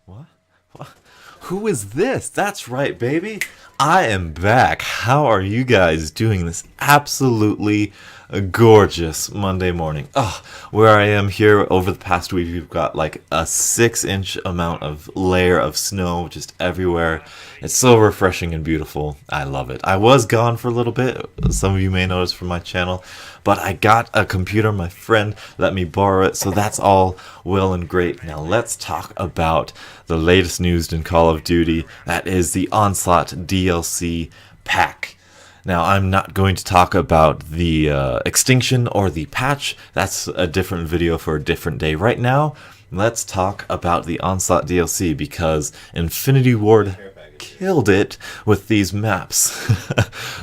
What? What? Who is this? That's right, baby. I am back. How are you guys doing this absolutely gorgeous Monday morning? Oh, where I am here over the past week, we've got like a 6-inch amount of layer of snow just everywhere. It's so refreshing and beautiful. I love it. I was gone for a little bit. Some of you may notice from my channel, but I got a computer. My friend let me borrow it, so that's all well and great. Now let's talk about the latest news in Call of Duty. That is the Onslaught DLC pack. Now, I'm not going to talk about the extinction or the patch. That's a different video for a different day. Right now, let's talk about the Onslaught DLC because Infinity Ward killed it with these maps.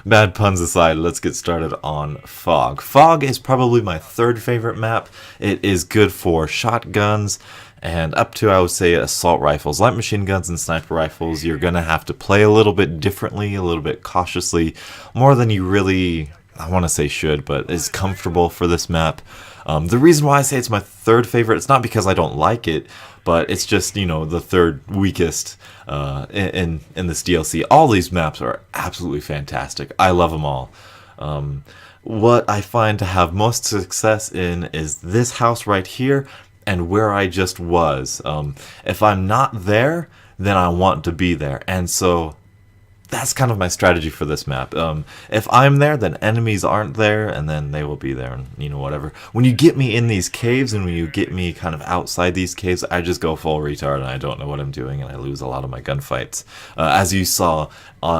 Bad puns aside, let's get started on Fog. Fog is probably my third favorite map. It is good for shotguns and up to, I would say, assault rifles. Light machine guns and sniper rifles, you're going to have to play a little bit differently, a little bit cautiously, more than you really, I want to say should, but is comfortable for this map. The reason why I say it's my third favorite, it's not because I don't like it, but it's just, you know, the third weakest in this DLC. All these maps are absolutely fantastic. I love them all. What I find to have most success in is this house right here and where I just was. If I'm not there, then I want to be there. And so that's kind of my strategy for this map. If I'm there, then enemies aren't there, and then they will be there, and you know, whatever. When you get me in these caves, and when you get me kind of outside these caves, I just go full retard, and I don't know what I'm doing, and I lose a lot of my gunfights, as you saw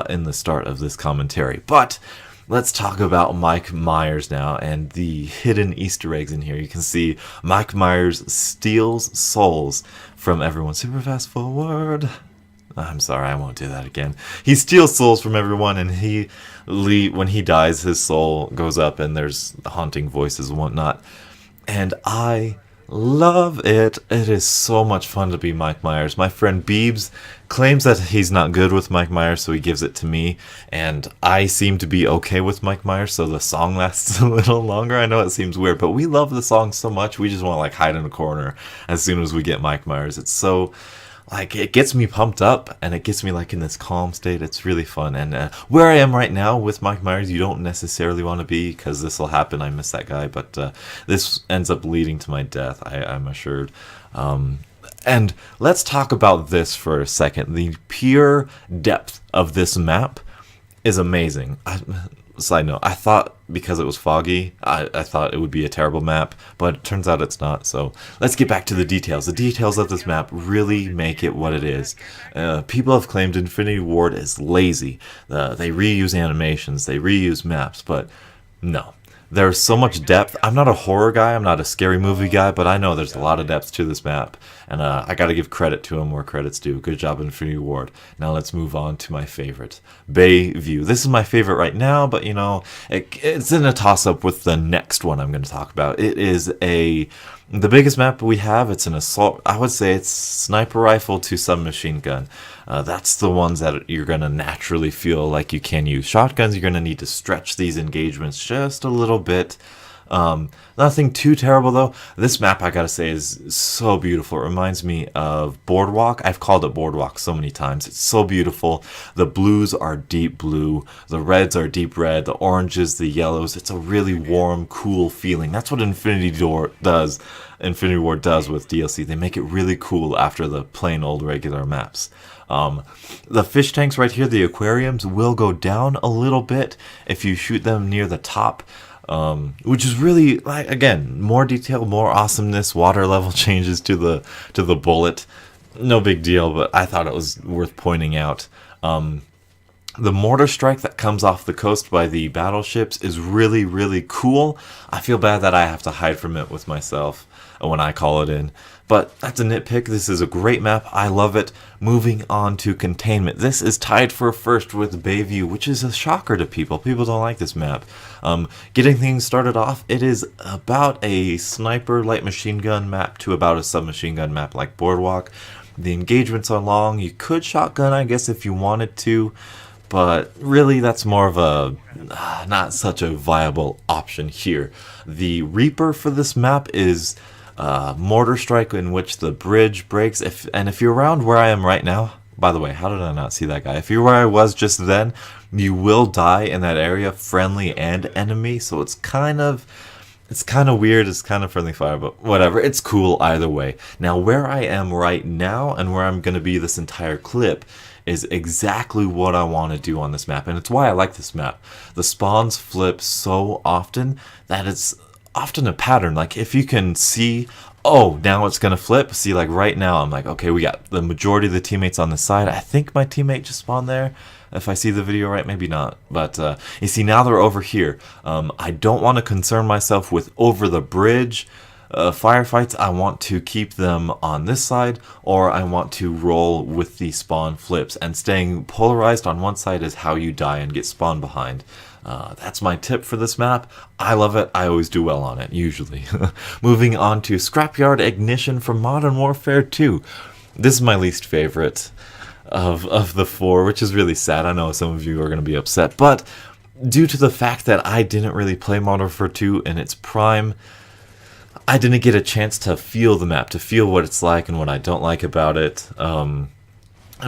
in the start of this commentary. But let's talk about Mike Myers now and the hidden Easter eggs in here. You can see Mike Myers steals souls from everyone. Super fast forward. I'm sorry, I won't do that again. He steals souls from everyone, and when he dies, his soul goes up, and there's haunting voices and whatnot. And I love it. It is so much fun to be Mike Myers. My friend Beebs claims that he's not good with Mike Myers, so he gives it to me, and I seem to be okay with Mike Myers, so the song lasts a little longer. I know it seems weird, but we love the song so much, we just want to like hide in a corner as soon as we get Mike Myers. It's so... like, it gets me pumped up, and it gets me, like, in this calm state. It's really fun. And where I am right now with Mike Myers, you don't necessarily want to be, because this will happen. I miss that guy, but this ends up leading to my death, I'm assured. And let's talk about this for a second. The pure depth of this map is amazing. Side note, I thought because it was foggy, I thought it would be a terrible map, but it turns out it's not. So let's get back to the details. The details of this map really make it what it is. People have claimed Infinity Ward is lazy. They reuse animations, they reuse maps, but no. There's so much depth. I'm not a horror guy, I'm not a scary movie guy, but I know there's a lot of depth to this map, and I gotta give credit to him where credit's due. Good job, Infinity Ward. Now let's move on to my favorite, Bayview. This is my favorite right now, but you know, it's in a toss-up with the next one I'm going to talk about. It is the biggest map we have. It's an assault, I would say it's sniper rifle to submachine gun. That's the ones that you're going to naturally feel like you can use. Shotguns, you're going to need to stretch these engagements just a little bit. Nothing too terrible though. This map, I gotta say, is so beautiful. It reminds me of Boardwalk. I've called it Boardwalk so many times. It's so beautiful. The blues are deep blue, the reds are deep red, the oranges, the yellows. It's a really warm, cool feeling. That's what Infinity Ward does with DLC. They make it really cool after the plain old regular maps. The fish tanks right here, the aquariums, will go down a little bit if you shoot them near the top. Which is really, like, again, more detail, more awesomeness, water level changes to the bullet. No big deal, but I thought it was worth pointing out. The mortar strike that comes off the coast by the battleships is really, really cool. I feel bad that I have to hide from it with myself when I call it in. But that's a nitpick. This is a great map. I love it. Moving on to Containment. This is tied for first with Bayview, which is a shocker to people. People don't like this map. Getting things started off, it is about a sniper light machine gun map to about a submachine gun map like Boardwalk. The engagements are long. You could shotgun, I guess, if you wanted to. But really, that's more of a not such a viable option here. The Reaper for this map is mortar strike in which the bridge breaks. If you're around where I am right now, by the way, how did I not see that guy? If you're where I was just then, you will die in that area, friendly and enemy. So it's kind of weird. It's kind of friendly fire, but whatever. It's cool either way. Now, where I am right now and where I'm going to be this entire clip is exactly what I want to do on this map, and it's why I like this map. The spawns flip so often that it's often a pattern. Like, if you can see, oh, now it's gonna flip. See, like right now, I'm like, okay, we got the majority of the teammates on this side. I think my teammate just spawned there. If I see the video right, maybe not. But you see, now they're over here. I don't want to concern myself with over the bridge firefights. I want to keep them on this side, or I want to roll with the spawn flips. And staying polarized on one side is how you die and get spawned behind. That's my tip for this map. I love it. I always do well on it, usually. Moving on to Scrapyard Ignition from Modern Warfare 2. This is my least favorite of the four, which is really sad. I know some of you are going to be upset, but due to the fact that I didn't really play Modern Warfare 2 in its prime, I didn't get a chance to feel the map, to feel what it's like and what I don't like about it. I'm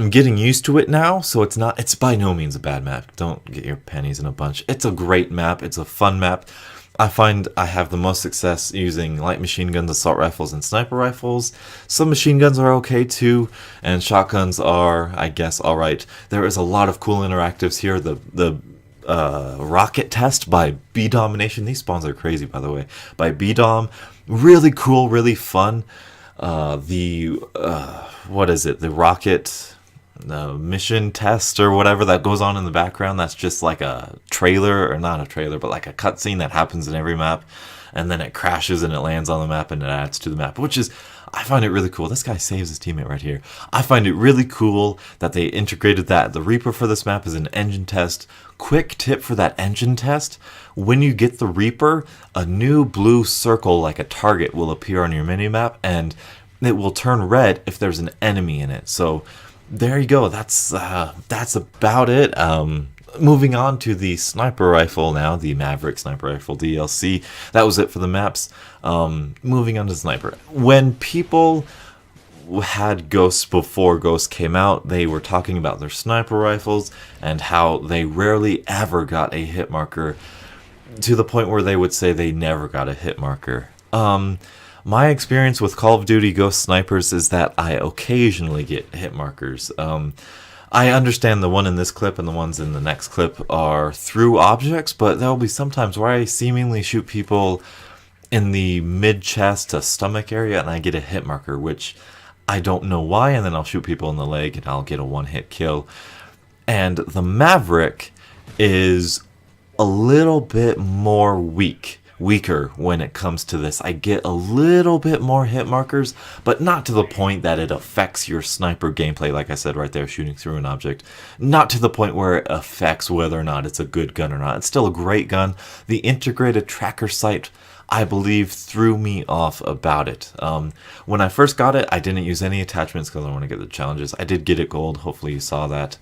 getting used to it now, so it's by no means a bad map. Don't get your pennies in a bunch. It's a great map. It's a fun map. I find I have the most success using light machine guns, assault rifles, and sniper rifles. Some machine guns are okay too, and shotguns are, I guess, alright. There is a lot of cool interactives here. The rocket test by B Domination. These spawns are crazy, by the way. By B Dom, really cool, really fun. What is it? The rocket mission test or whatever that goes on in the background. That's just like a trailer, or not a trailer, but like a cutscene that happens in every map, and then it crashes and it lands on the map and it adds to the map, which is, I find it really cool. This guy saves his teammate right here. I find it really cool that they integrated that. The Reaper for this map is an engine test. Quick tip for that engine test: when you get the Reaper, a new blue circle like a target will appear on your minimap, and it will turn red if there's an enemy in it. So there you go. That's about it. Moving on to the sniper rifle now, the Maverick Sniper Rifle DLC. That was it for the maps. Moving on to sniper. When people had Ghosts before Ghosts came out, they were talking about their sniper rifles and how they rarely ever got a hit marker, to the point where they would say they never got a hit marker. My experience with Call of Duty Ghost Snipers is that I occasionally get hit markers. I understand the one in this clip and the ones in the next clip are through objects, but there will be sometimes where I seemingly shoot people in the mid-chest to stomach area and I get a hit marker, which I don't know why, and then I'll shoot people in the leg and I'll get a one-hit kill. And the Maverick is a little bit more weaker when it comes to this. I get a little bit more hit markers, but not to the point that it affects your sniper gameplay, like I said right there, shooting through an object. Not to the point where it affects whether or not it's a good gun or not. It's still a great gun. The integrated tracker sight, I believe, threw me off about it. When I first got it, I didn't use any attachments because I want to get the challenges. I did get it gold. Hopefully you saw that.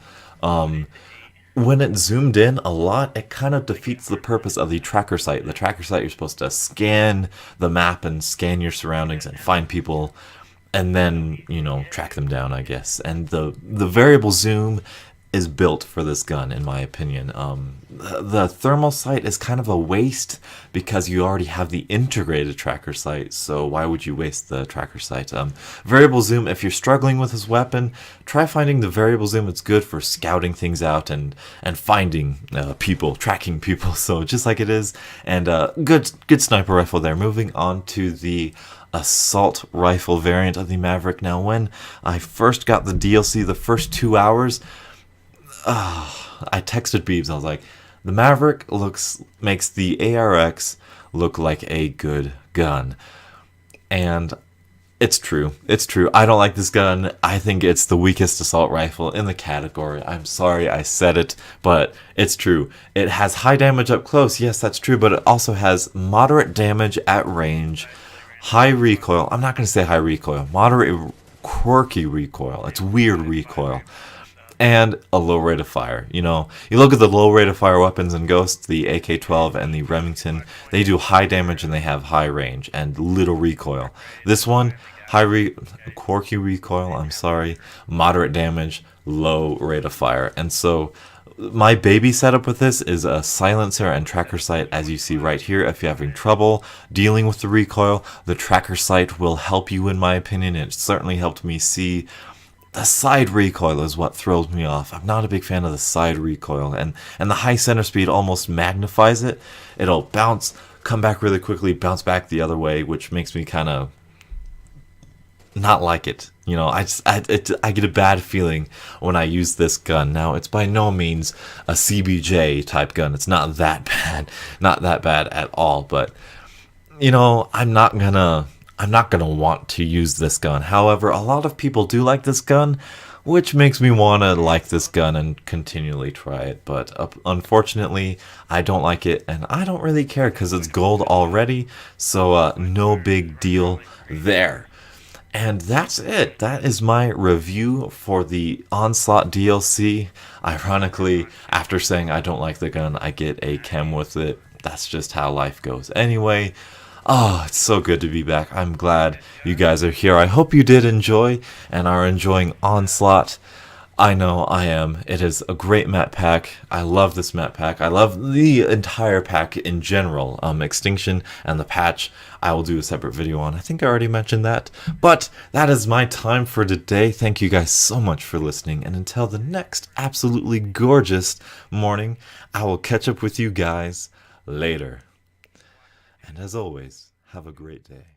When it zoomed in a lot, it kind of defeats the purpose of the tracker sight. The tracker sight, you're supposed to scan the map and scan your surroundings and find people and then, you know, track them down, I guess. And the variable zoom is built for this gun, in my opinion. The thermal sight is kind of a waste because you already have the integrated tracker sight, so why would you waste the tracker sight? Variable zoom, if you're struggling with this weapon, try finding the variable zoom. It's good for scouting things out and finding people, tracking people, so just like it is. And good sniper rifle there. Moving on to the assault rifle variant of the Maverick. Now, when I first got the DLC, the first 2 hours, I texted Beebs. I was like, the Maverick makes the ARX look like a good gun. And it's true. It's true. I don't like this gun. I think it's the weakest assault rifle in the category. I'm sorry I said it, but it's true. It has high damage up close. Yes, that's true, but it also has moderate damage at range, high recoil. I'm not going to say high recoil. Moderate quirky recoil. It's weird recoil. and a low rate of fire. You know, you look at the low rate of fire weapons in Ghost, the AK-12 and the Remington, they do high damage and they have high range and little recoil. This one, quirky recoil, I'm sorry, moderate damage, low rate of fire. And so my baby setup with this is a silencer and tracker sight, as you see right here. If you're having trouble dealing with the recoil, the tracker sight will help you, in my opinion. It certainly helped me see. The side recoil is what throws me off. I'm not a big fan of the side recoil, and the high center speed almost magnifies it. It'll bounce, come back really quickly, bounce back the other way, which makes me kind of not like it. You know, I get a bad feeling when I use this gun. Now, it's by no means a CBJ type gun. It's not that bad, not that bad at all. But you know, I'm not gonna want to use this gun. However, a lot of people do like this gun, which makes me want to like this gun and continually try it. But unfortunately, I don't like it, and I don't really care because it's gold already, so no big deal there. And that's it. That is my review for the Onslaught DLC. Ironically, after saying I don't like the gun, I get a chem with it. That's just how life goes. Anyway, oh, it's so good to be back. I'm glad you guys are here. I hope you did enjoy and are enjoying Onslaught. I know I am. It is a great map pack. I love this map pack. I love the entire pack in general. Extinction and the patch, I will do a separate video on. I think I already mentioned that. But that is my time for today. Thank you guys so much for listening. And until the next absolutely gorgeous morning, I will catch up with you guys later. And as always, have a great day.